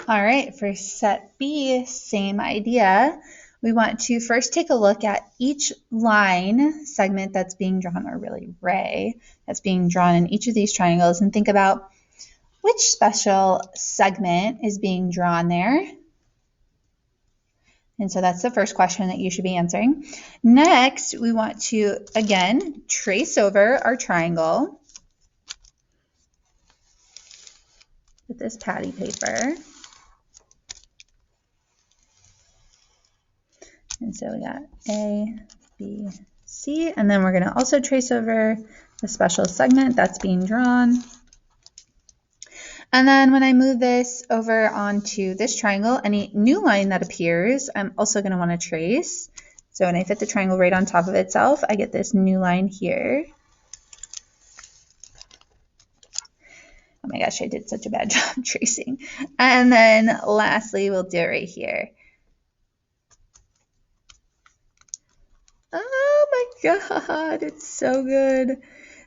All right, for set B, same idea. We want to first take a look at each line segment that's being drawn, or really ray, that's being drawn in each of these triangles, and think about which special segment is being drawn there. And so that's the first question that you should be answering. Next, we want to, again, trace over our triangle with this patty paper. And so we got A, B, C, and then we're going to also trace over the special segment that's being drawn. And then when I move this over onto this triangle, any new line that appears, I'm also going to want to trace. So when I fit the triangle right on top of itself, I get this new line here. Oh my gosh, I did such a bad job tracing. And then lastly, we'll do it right here. Oh my God, it's so good.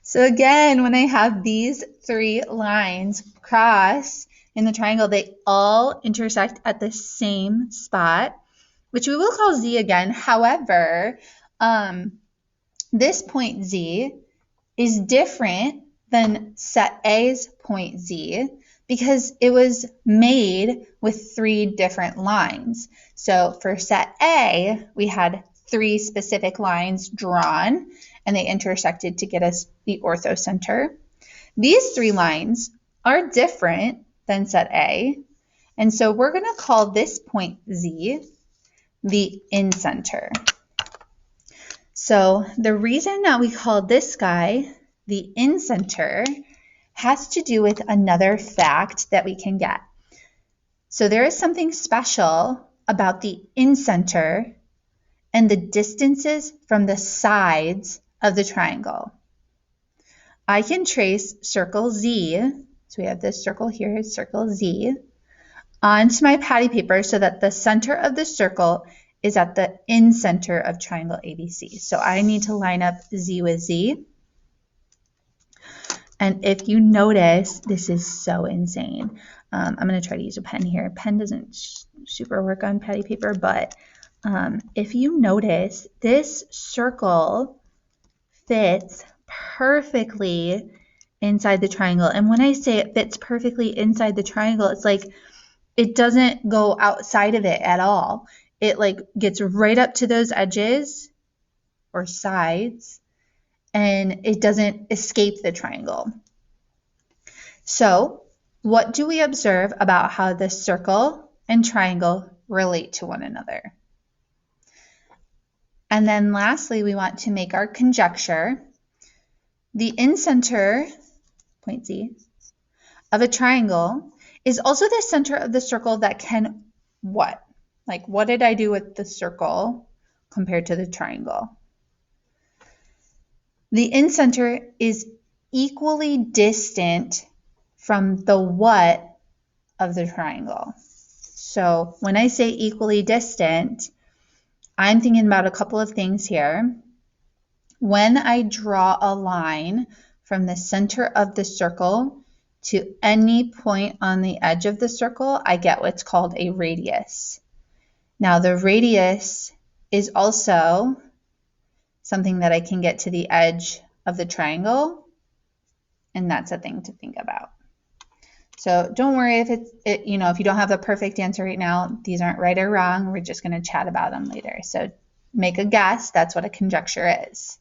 So again, when I have these three lines cross in the triangle, they all intersect at the same spot, which we will call Z again. However, this point Z is different than set A's point Z because it was made with three different lines. So for set A, we had three specific lines drawn, and they intersected to get us the orthocenter. These three lines are different than set A, and so we're going to call this point Z the incenter. So the reason that we call this guy the incenter has to do with another fact that we can get. So there is something special about the incenter and the distances from the sides of the triangle. I can trace circle Z, so we have this circle here, circle Z, onto my patty paper so that the center of the circle is at the incenter of triangle ABC. So I need to line up Z with Z. And if you notice, this is so insane. I'm going to try to use a pen here. Pen doesn't super work on patty paper, but if you notice, this circle fits perfectly inside the triangle. And when I say it fits perfectly inside the triangle, it's like it doesn't go outside of it at all. It like gets right up to those edges or sides, and it doesn't escape the triangle. So what do we observe about how the circle and triangle relate to one another? And then lastly, we want to make our conjecture. The incenter, point Z, of a triangle is also the center of the circle that can what? Like, what did I do with the circle compared to the triangle? The incenter is equally distant from the what of the triangle. So when I say equally distant, I'm thinking about a couple of things here. When I draw a line from the center of the circle to any point on the edge of the circle, I get what's called a radius. Now the radius is also something that I can get to the edge of the triangle, and that's a thing to think about. So don't worry if if you don't have the perfect answer right now. These aren't right or wrong. We're just going to chat about them later. So make a guess. That's what a conjecture is.